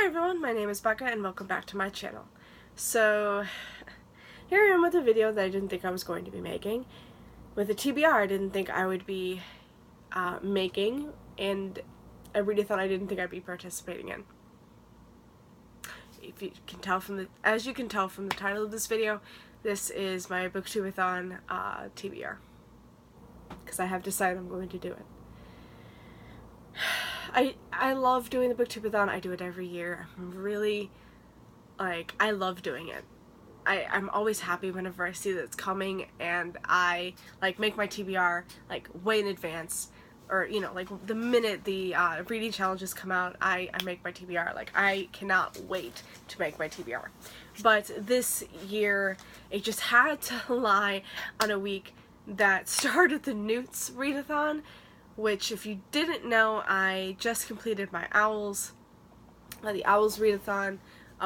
Hi everyone, my name is Becca and welcome back to my channel. So, here I am with a video that I didn't think I was going to be making. With a TBR I didn't think I would be making, and a readathon I didn't think I'd be participating in. If you can tell from as you can tell from the title of this video, this is my BookTubeAthon TBR. Because I have decided I'm going to do it. I love doing the BookTubeAthon. I do it every year. I'm really, I love doing it. I'm always happy whenever I see that it's coming, and I, make my TBR, way in advance. Or, the minute the reading challenges come out, I make my TBR. I cannot wait to make my TBR. But this year, it just had to lie on a week that started the Newts readathon, which, if you didn't know, I just completed my Owls, the Owls readathon,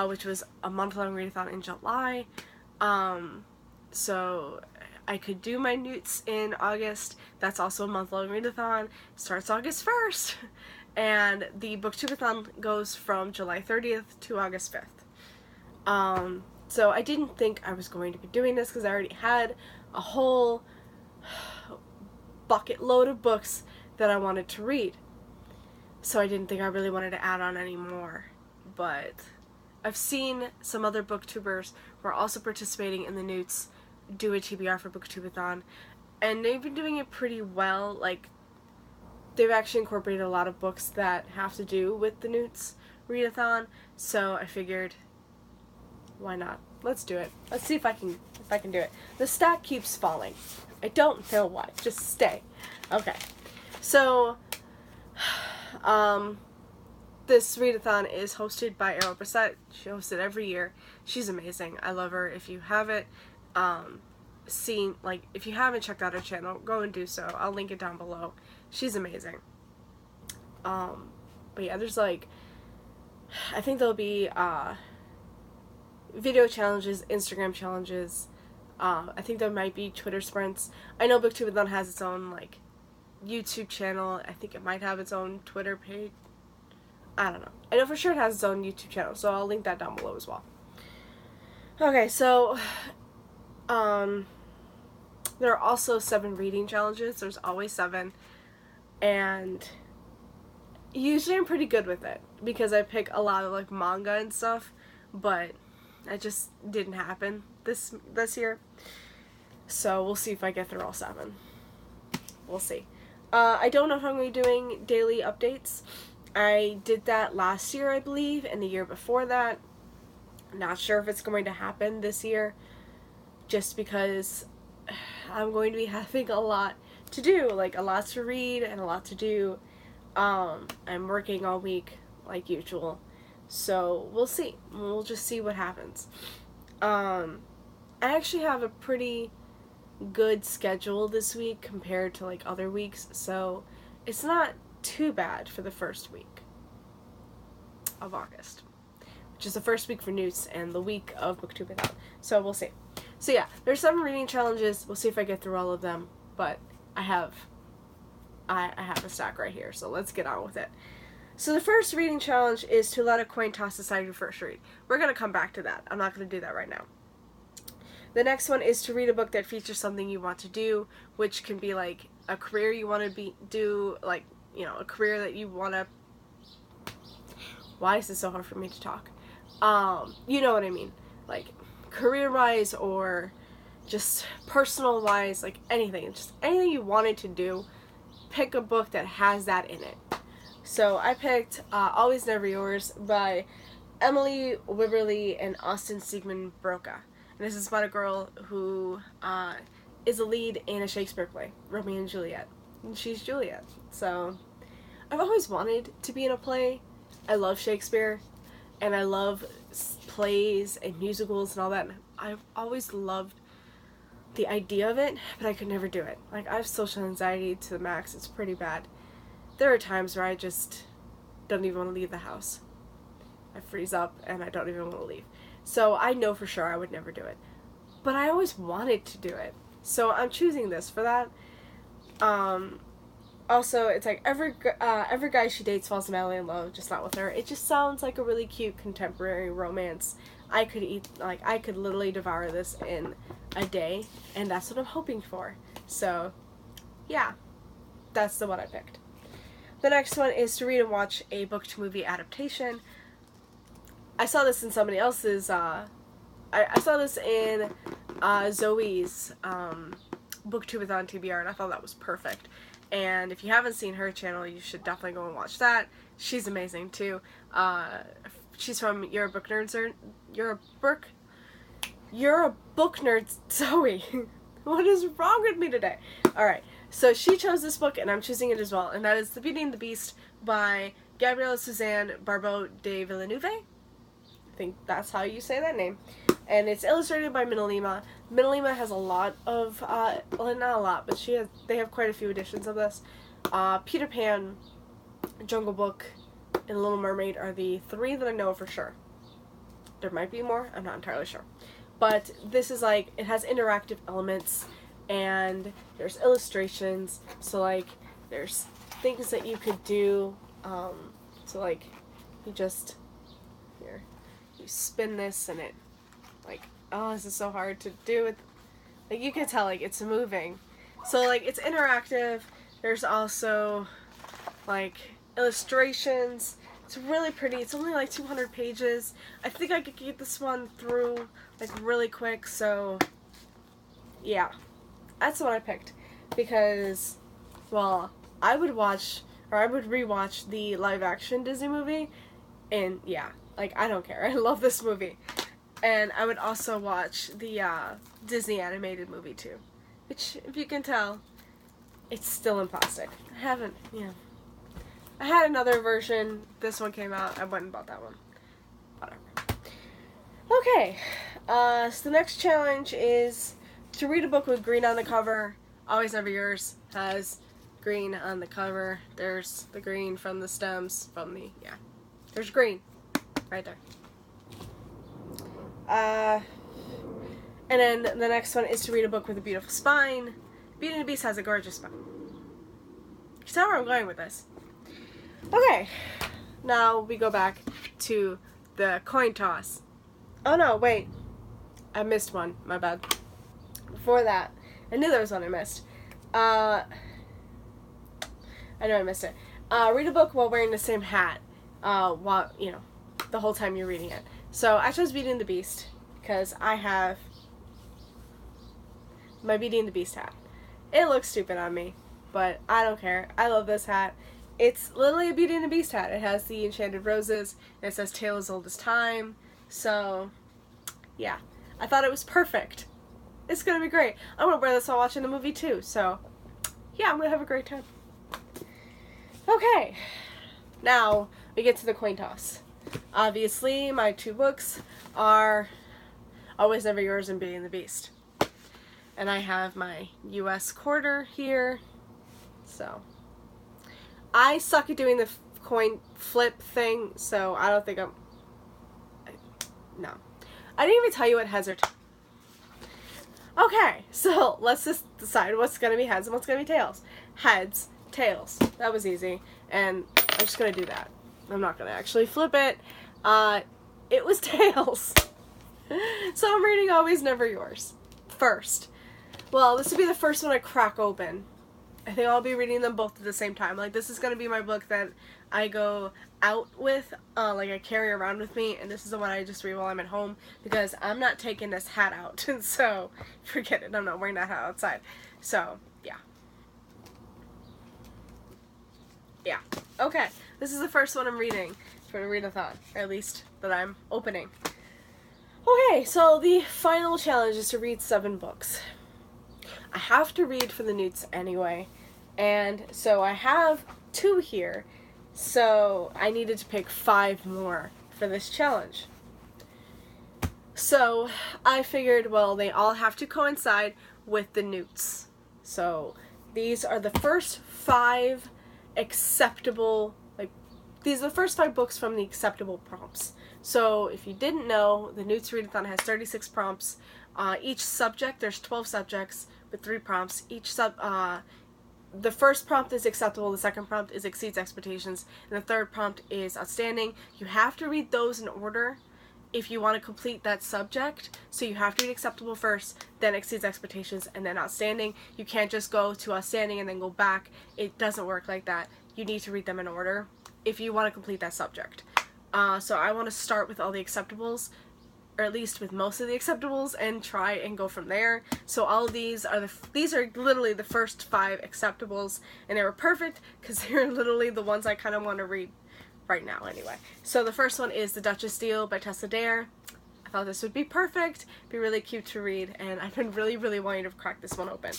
which was a month-long readathon in July. So I could do my Newts in August. That's also a month-long readathon. Starts August 1st. And the BookTubeAthon goes from July 30th to August 5th. So I didn't think I was going to be doing this because I already had a whole bucket load of books that I wanted to read. So I didn't think I really wanted to add on any more. But I've seen some other booktubers who are also participating in the Newts do a TBR for BookTubeAthon, and they've been doing it pretty well. They've actually incorporated a lot of books that have to do with the Newts readathon, so I figured, why not? Let's do it. Let's see if I can do it. The stack keeps falling. I don't know why. Just stay. Okay. So, this readathon is hosted by Arrow Brissett. She hosts it every year. She's amazing. I love her. If you haven't if you haven't checked out her channel, go and do so. I'll link it down below. She's amazing. But yeah, there's I think there'll be video challenges, Instagram challenges. I think there might be Twitter sprints. I know BookTubeAthon has its own YouTube channel. I think it might have its own Twitter page. I don't know. I know for sure it has its own YouTube channel, so I'll link that down below as well. Okay, so there are also 7 reading challenges. There's always 7, and usually I'm pretty good with it because I pick a lot of manga and stuff, but it just didn't happen this year. So we'll see if I get through all 7. We'll see. I don't know if I'm going to be doing daily updates. I did that last year, I believe, and the year before that. Not sure if it's going to happen this year, just because I'm going to be having a lot to do, a lot to read and a lot to do. I'm working all week, like usual, so we'll see. We'll just see what happens. I actually have a pretty good schedule this week compared to other weeks, so it's not too bad for the first week of August, which is the first week for Newts and the week of BookTubeAthon. So we'll see. So yeah, there's 7 reading challenges. We'll see if I get through all of them, but I have a stack right here, so let's get on with it. So the first reading challenge is to let a coin toss decide your first read. We're going to come back to that. I'm not going to do that right now. The next one is to read a book that features something you want to do, which can be a career you want to do, a career that you want to... Why is this so hard for me to talk? You know what I mean. Career-wise or just personal-wise, anything. Just anything you wanted to do, pick a book that has that in it. So I picked Always Never Yours by Emily Wibberley and Austin Siegmund Broca. And this is about a girl who is a lead in a Shakespeare play, Romeo and Juliet. And she's Juliet. So I've always wanted to be in a play. I love Shakespeare, and I love plays and musicals and all that. And I've always loved the idea of it, but I could never do it. I have social anxiety to the max. It's pretty bad. There are times where I just don't even want to leave the house. I freeze up and I don't even want to leave. So I know for sure I would never do it. But I always wanted to do it. So I'm choosing this for that. Also, it's like every guy she dates falls madly in love, just not with her. It just sounds like a really cute contemporary romance. I could literally devour this in a day, and that's what I'm hoping for. So, yeah, that's the one I picked. The next one is to read and watch a book-to-movie adaptation. I saw this in somebody else's, I saw this in Zoe's BookTubeAthon TBR, and I thought that was perfect. And if you haven't seen her channel, you should definitely go and watch that. She's amazing too. She's from You're a Book Nerd, Zoe. What is wrong with me today? Alright, so she chose this book, and I'm choosing it as well, and that is The Beauty and the Beast by Gabrielle Suzanne Barbeau de Villeneuve. I think that's how you say that name. And it's illustrated by Minalima. Minalima has a lot of, well, not a lot, but they have quite a few editions of this. Peter Pan, Jungle Book, and Little Mermaid are the 3 that I know for sure. There might be more, I'm not entirely sure. But this is like, it has interactive elements, and there's illustrations, so like, there's things that you could do, so like, you just, here, you spin this and it, like, oh, this is so hard to do with, like, you can tell, like, it's moving. So, like, it's interactive. There's also, like, illustrations. It's really pretty. It's only, like, 200 pages. I think I could get this one through, like, really quick, so, yeah. That's the one I picked. Because, well, I would rewatch the live-action Disney movie, and, yeah, like, I don't care. I love this movie. And I would also watch the Disney animated movie too, which, if you can tell, it's still in plastic. I haven't, I had another version. This one came out. I went and bought that one. Whatever. Okay, so the next challenge is to read a book with green on the cover. Always Never Yours has green on the cover. There's the green from the stems, there's green right there. And then the next one is to read a book with a beautiful spine. Beauty and the Beast has a gorgeous spine. You can tell where I'm going with this. Okay, now we go back to the coin toss. Oh no, wait. I missed one, my bad. Before that, I knew there was one I missed. I know I missed it. Read a book while wearing the same hat, while, the whole time you're reading it. So I chose Beauty and the Beast because I have my Beauty and the Beast hat. It looks stupid on me, but I don't care. I love this hat. It's literally a Beauty and the Beast hat. It has the enchanted roses, and it says tale as old as time. So, yeah. I thought it was perfect. It's gonna be great. I'm gonna wear this while watching the movie too, so yeah, I'm gonna have a great time. Okay, now we get to the coin toss. Obviously, my 2 books are Always Never Yours and Beauty and the Beast. And I have my US quarter here. So, I suck at doing the coin flip thing, so I don't think no. I didn't even tell you what heads are. Okay, so let's just decide what's going to be heads and what's going to be tails. Heads, tails. That was easy. And I'm just going to do that. I'm not going to actually flip it. It was tails. So I'm reading Always Never Yours first. Well, this will be the first one I crack open. I think I'll be reading them both at the same time. Like, this is going to be my book that I go out with, like I carry around with me, and this is the one I just read while I'm at home, because I'm not taking this hat out, so forget it, I'm not wearing that hat outside. So, yeah. Yeah. Okay, this is the first one I'm reading for the readathon, or at least that I'm opening. Okay, so the final challenge is to read 7 books. I have to read for the newts anyway, and so I have 2 here, so I needed to pick 5 more for this challenge. So I figured, well, they all have to coincide with the newts. So these are the first 5 acceptable, these are the first 5 books from the acceptable prompts. So if you didn't know, the Newts Readathon has 36 prompts. Each subject, there's 12 subjects with 3 prompts. Each the first prompt is acceptable, the second prompt is exceeds expectations, and the third prompt is outstanding. You have to read those in order if you want to complete that subject. So you have to read acceptable first, then exceeds expectations, and then outstanding. You can't just go to outstanding and then go back. It doesn't work like that. You need to read them in order if you want to complete that subject. So I want to start with all the acceptables, or at least with most of the acceptables, and try and go from there. So all of these are literally the first 5 acceptables, and they were perfect because they're literally the ones I kind of want to read right now anyway. So the first one is The Duchess Deal by Tessa Dare. I thought this would be perfect, be really cute to read, and I've been really wanting to crack this one open.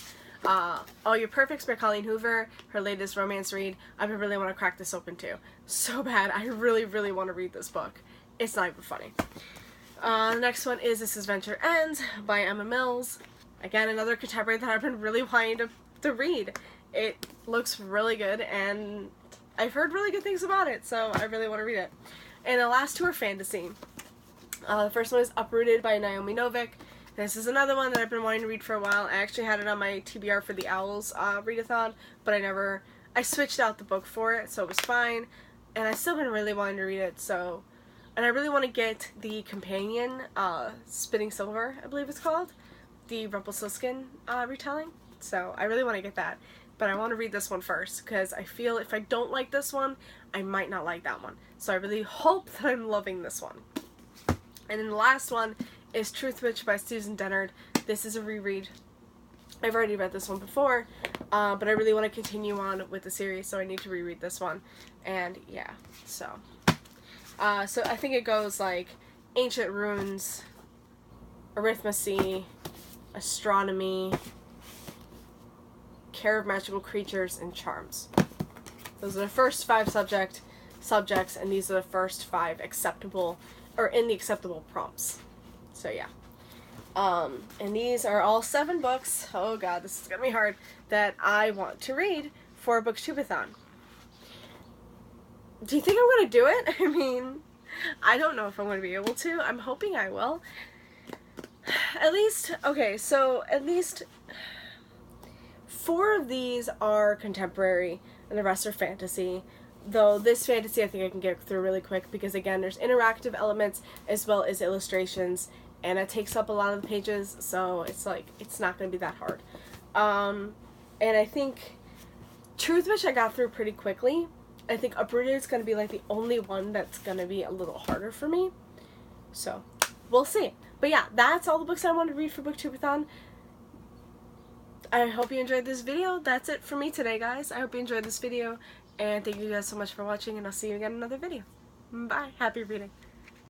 All Your Perfects by Colleen Hoover, her latest romance read. I've been really want to crack this open too. So bad. I really want to read this book. It's not even funny. The next one is This Adventure Ends by Emma Mills. Again, another contemporary that I've been really wanting to read. It looks really good, and I've heard really good things about it, so I really want to read it. And the last 2 are fantasy. The first one is Uprooted by Naomi Novik. This is another one that I've been wanting to read for a while. I actually had it on my TBR for the Owls readathon, but I switched out the book for it, so it was fine. And I've still been really wanting to read it, so... And I really want to get the companion, Spinning Silver, I believe it's called, the Rumpelstiltskin retelling. So I really want to get that. But I want to read this one first, because I feel if I don't like this one, I might not like that one. So I really hope that I'm loving this one. And then the last one is Truth Witch by Susan Dennard. This is a reread. I've already read this one before, but I really want to continue on with the series, so I need to reread this one. And yeah, so I think it goes like Ancient Runes, Arithmancy, Astronomy, Care of Magical Creatures, and Charms. Those are the first 5 subjects, and these are the first 5 acceptable, or in the acceptable prompts. So yeah. And these are all 7 books, oh god, this is gonna be hard, that I want to read for BookTubeAthon. Do you think I'm gonna do it? I mean, I don't know if I'm gonna be able to. I'm hoping I will. At least 4 of these are contemporary, and the rest are fantasy. Though this fantasy I think I can get through really quick, because again, there's interactive elements as well as illustrations, and it takes up a lot of the pages, so it's like, it's not going to be that hard. And I think Truth Witch I got through pretty quickly. I think Uprooted is going to be like the only one that's going to be a little harder for me. So, we'll see. But yeah, that's all the books I wanted to read for BookTubeAthon. I hope you enjoyed this video. That's it for me today, guys. I hope you enjoyed this video, and thank you guys so much for watching, and I'll see you again in another video. Bye. Happy reading.